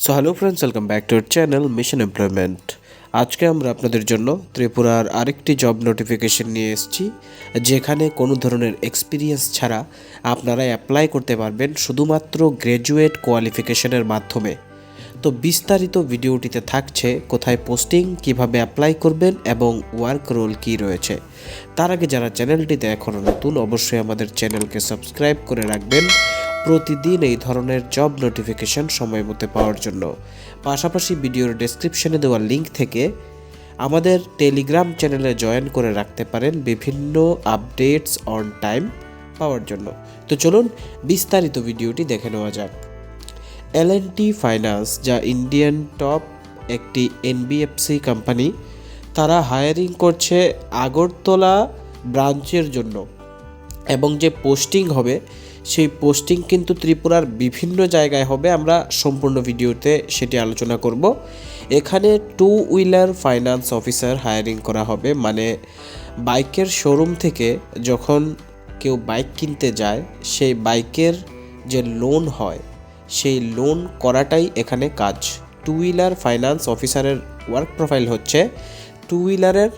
So hello friends, welcome back to our channel mission employment. আজকে আমরা আপনাদের জন্য ত্রিপুরার আরেকটি জব নোটিফিকেশন নিয়ে এসেছি, যেখানে কোনো ধরনের এক্সপিরিয়েন্স ছাড়া আপনারা অ্যাপ্লাই করতে পারবেন শুধুমাত্র গ্র্যাজুয়েট কোয়ালিফিকেশনের মাধ্যমে। তো বিস্তারিত ভিডিওটিতে থাকছে কোথায় পোস্টিং, কিভাবে অ্যাপ্লাই করবেন এবং ওয়ার্ক রোল কী রয়েছে। তার আগে যারা চ্যানেলটিতে এখনও নতুন, অবশ্যই আমাদের চ্যানেলকে সাবস্ক্রাইব করে রাখবেন প্রতিদিন এই ধরনের জব নোটিফিকেশন সময় মতো পাওয়ার জন্য। পাশাপাশি ভিডিওর ডেসক্রিপশনে দেওয়া লিঙ্ক থেকে আমাদের টেলিগ্রাম চ্যানেলে জয়েন করে রাখতে পারেন বিভিন্ন আপডেটস অন টাইম পাওয়ার জন্য। তো চলুন বিস্তারিত ভিডিওটি দেখে নেওয়া যাক। L&T ফাইন্যান্স, যা ইন্ডিয়ান টপ একটি এনবিএফসি কোম্পানি, তারা হায়ারিং করছে আগরতলা ব্রাঞ্চের জন্য, এবং যে পোস্টিং হবে সেই পোস্টিং কিন্তু ত্রিপুরার বিভিন্ন জায়গায় হবে। আমরা সম্পূর্ণ ভিডিওতে সেটি আলোচনা করব। এখানে 2 হুইলার ফাইন্যান্স অফিসার হায়ারিং করা হবে, মানে বাইকের শোরুম থেকে যখন কেউ বাইক কিনতে যায় সেই বাইকের যে লোন হয় সেই লোন করাটাই এখানে কাজ। 2 হুইলার ফাইন্যান্স অফিসারের ওয়ার্ক প্রোফাইল হচ্ছে 2 হুইলারের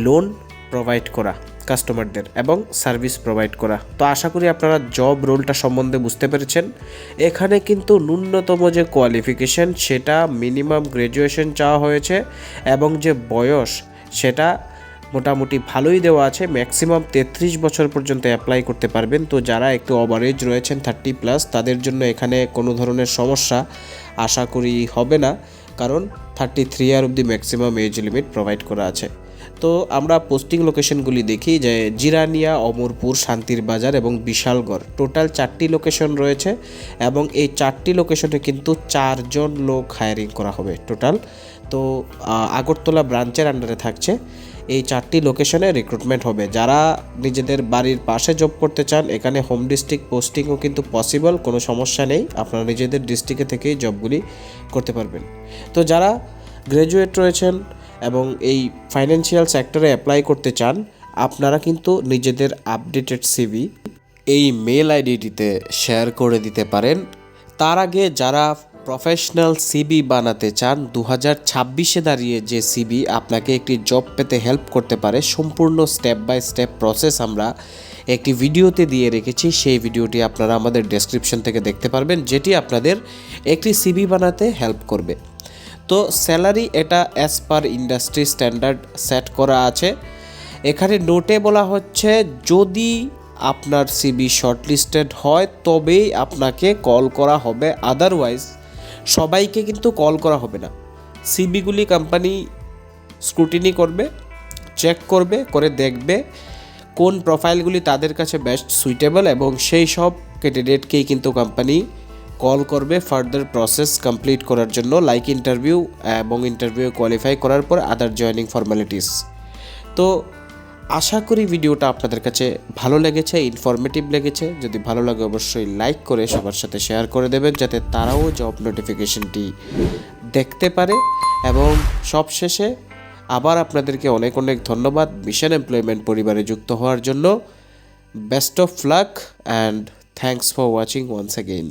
লোন প্রোভাইড করা কাস্টমারদের এবং সার্ভিস প্রোভাইড করা। তো আশা করি আপনারা জব রোলটা সম্বন্ধে বুঝতে পেরেছেন। এখানে কিন্তু ন্যূনতম যে কোয়ালিফিকেশন সেটা মিনিমাম গ্র্যাজুয়েশন চাওয়া হয়েছে, এবং যে বয়স সেটা মোটামুটি ভালোই দেওয়া আছে। ম্যাক্সিমাম 33 বছর পর্যন্ত অ্যাপ্লাই করতে পারবেন। তো যারা একটু ওভারেজ রয়েছেন 30+, তাদের জন্য এখানে কোনো ধরনের সমস্যা আশা করি হবে না, কারণ 33 ইয়ার অবধি ম্যাক্সিমাম এজ লিমিট প্রোভাইড করা আছে। তো আমরা পোস্টিং লোকেশনগুলি দেখি, যে জিরানিয়া, অমরপুর, শান্তির বাজার এবং বিশালগড়, টোটাল 4টি লোকেশন রয়েছে, এবং এই 4টি লোকেশনে কিন্তু 4 জন লোক হায়ারিং করা হবে টোটাল। তো আগরতলা ব্রাঞ্চের আন্ডারে থাকছে এই 4টি লোকেশনে রিক্রুটমেন্ট হবে। যারা নিজেদের বাড়ির পাশে জব করতে চান, এখানে হোম ডিস্ট্রিক্ট পোস্টিংও কিন্তু পসিবল, কোনো সমস্যা নেই, আপনারা নিজেদের ডিস্ট্রিক্টে থেকেই জবগুলি করতে পারবেন। তো যারা গ্র্যাজুয়েট রয়েছেন এবং এই ফাইন্যান্সিয়াল সেক্টরে অ্যাপ্লাই করতে চান, আপনারা কিন্তু নিজেদের আপডেটেড সিভি এই মেল আইডিটিতে শেয়ার করে দিতে পারেন। তার আগে যারা প্রফেশনাল সিবি বানাতে চান, 2026-এ দাঁড়িয়ে যে সিবি আপনাকে একটি জব পেতে হেল্প করতে পারে, সম্পূর্ণ স্টেপ বাই স্টেপ প্রসেস আমরা একটি ভিডিওতে দিয়ে রেখেছি। সেই ভিডিওটি আপনারা আমাদের ডেসক্রিপশন থেকে দেখতে পারবেন, যেটি আপনাদের একটি সিবি বানাতে হেল্প করবে। তো স্যালারি এটা as per industry standard set করা আছে। এখানে নোটে বলা হচ্ছে, যদি আপনার সিবি শর্টলিস্টেড হয় তবেই আপনাকে কল করা হবে, আদারওয়াইজ সবাইকে কিন্তু কল করা হবে না। সিবিগুলি কোম্পানি স্ক্রুটিনি করবে, চেক করবে, করে দেখবে কোন প্রোফাইলগুলি তাদের কাছে বেস্ট সুইটেবল, এবং সেই সব ক্যান্ডিডেটকেই কিন্তু কোম্পানি কল করবে ফার্দার প্রসেস কমপ্লিট করার জন্য, লাইক ইন্টারভিউ, এবং ইন্টারভিউ কোয়ালিফাই করার পর আদার জয়েনিং ফর্মালিটিস। তো আশা করি ভিডিওটা আপনাদের কাছে ভালো লেগেছে, ইনফরমেটিভ লেগেছে। যদি ভালো লাগে অবশ্যই লাইক করে সবার সাথে শেয়ার করে দেবেন, যাতে তারাও জব নোটিফিকেশনটি দেখতে পারে। এবং সবশেষে আবার আপনাদেরকে অনেক অনেক ধন্যবাদ মিশন এমপ্লয়মেন্ট পরিবারে যুক্ত হওয়ার জন্য। Best of luck and thanks for watching once again.